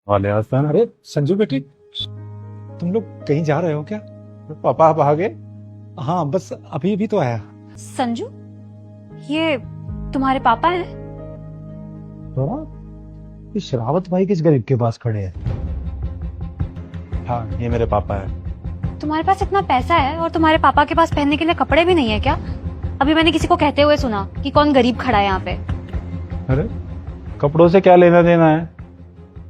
वाले आसान। अरे संजू बेटी, तुम लोग कहीं जा रहे हो क्या? पापा आप आ गए? हाँ, बस अभी अभी तो आया। संजू, ये तुम्हारे पापा हैं? ये शरावत भाई किस गरीब के पास खड़े हैं? हाँ, ये मेरे पापा है। तुम्हारे पास इतना पैसा है और तुम्हारे पापा के पास पहनने के लिए कपड़े भी नहीं है क्या? अभी मैंने किसी को कहते हुए सुना कि कौन गरीब खड़ा है यहाँ पे। अरे कपड़ों से क्या लेना देना है?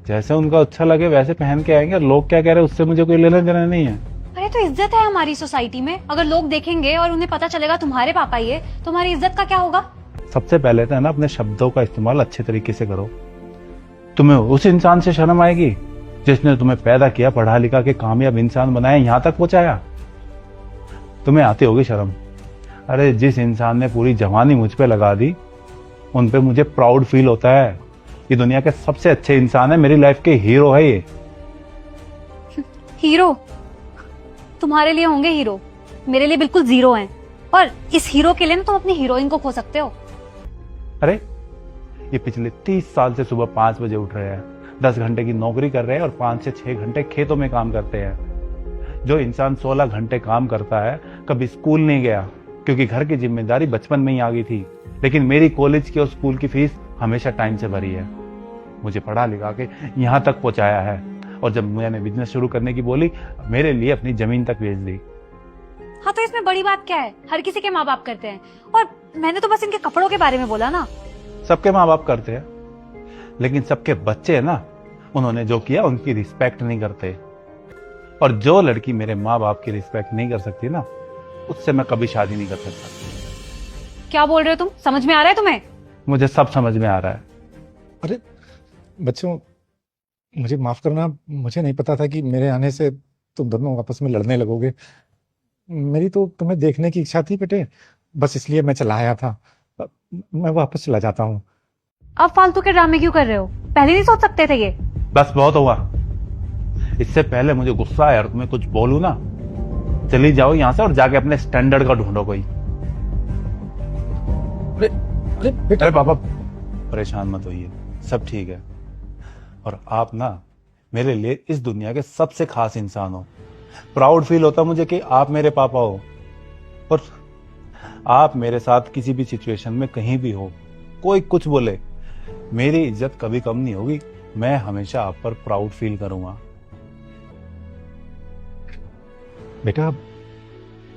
जैसे उनका अच्छा लगे वैसे पहन के आएंगे। लोग क्या कह रहे हैं उससे मुझे कोई लेना देना नहीं है। अरे तो इज्जत है हमारी सोसाइटी में, अगर लोग देखेंगे और उन्हें पता चलेगा तुम्हारे पापा ही है तो हमारी इज्जत का क्या होगा? सबसे पहले तो है ना, अपने शब्दों का इस्तेमाल अच्छे तरीके से करो। तुम्हें उस इंसान से शर्म आएगी जिसने तुम्हें पैदा किया, पढ़ा लिखा के कामयाब इंसान बनाया, यहाँ तक पहुंचाया। तुम्हें आती होगी शर्म। अरे जिस इंसान ने पूरी जवानी मुझ पे लगा दी, उन पे मुझे प्राउड फील होता है। ये दुनिया के सबसे अच्छे इंसान है, मेरी लाइफ के हीरो है ये। हीरो? तुम्हारे लिए होंगे हीरो, मेरे लिए बिल्कुल जीरो हैं। और इस हीरो के लिए ना तुम अपनी हीरोइन को खो सकते हो। अरे ये पिछले 30 साल से सुबह 5 बजे उठ रहे हैं, 10 घंटे की नौकरी कर रहे हैं और 5 से 6 घंटे खेतों में काम करते हैं। जो इंसान 16 घंटे काम करता है कभी स्कूल नहीं गया, क्योंकि घर की जिम्मेदारी बचपन में ही आ गई थी। लेकिन मेरी कॉलेज की और स्कूल की फीस हमेशा टाइम से भरी है। मुझे पढ़ा लिखा के यहाँ तक पहुंचाया है। और जब मैंने बिजनेस शुरू करने की बोली, मेरे लिए अपनी जमीन तक बेच दी। हाँ तो इसमें बड़ी बात क्या है? हर किसी के माँ बाप करते हैं। और मैंने तो बस इनके कपड़ों के बारे में बोला ना। सबके माँ बाप करते हैं, लेकिन सबके बच्चे है ना, उन्होंने जो किया उनकी रिस्पेक्ट नहीं करते। और जो लड़की मेरे माँ बाप की रिस्पेक्ट नहीं कर सकती ना, उससे मैं कभी शादी नहीं कर सकता। क्या बोल रहे हो तुम? समझ में आ रहा है तुम्हें? मुझे सब समझ में आ रहा है। अरे बच्चों, मुझे माफ करना, मुझे नहीं पता था कि मेरे आने से तुम दोनों आपस में लड़ने लगोगे। मेरी तो तुम्हें देखने की इच्छा थी बेटे, बस इसलिए मैं चला आया था। मैं वापस चला जाता हूँ। अब फालतू के ड्रामे क्यों कर रहे हो? पहले नहीं सोच सकते थे ये? बस बहुत हुआ। इससे पहले मुझे गुस्सा आया और तुम्हें कुछ बोलूं ना, चली जाओ यहाँ से और जाके अपने स्टैंडर्ड का ढूंढो कोई। अरे अरे बेटा, अरे पापा परेशान मत होइए, सब ठीक है। और आप ना मेरे लिए इस दुनिया के सबसे खास इंसान हो। प्राउड फील होता मुझे कि आप मेरे पापा हो। और आप मेरे साथ किसी भी सिचुएशन में कहीं भी हो, कोई कुछ बोले, मेरी इज्जत कभी कम नहीं होगी। मैं हमेशा आप पर प्राउड फील करूंगा। बेटा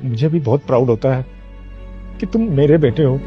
मुझे भी बहुत प्राउड होता है कि तुम मेरे बेटे हो।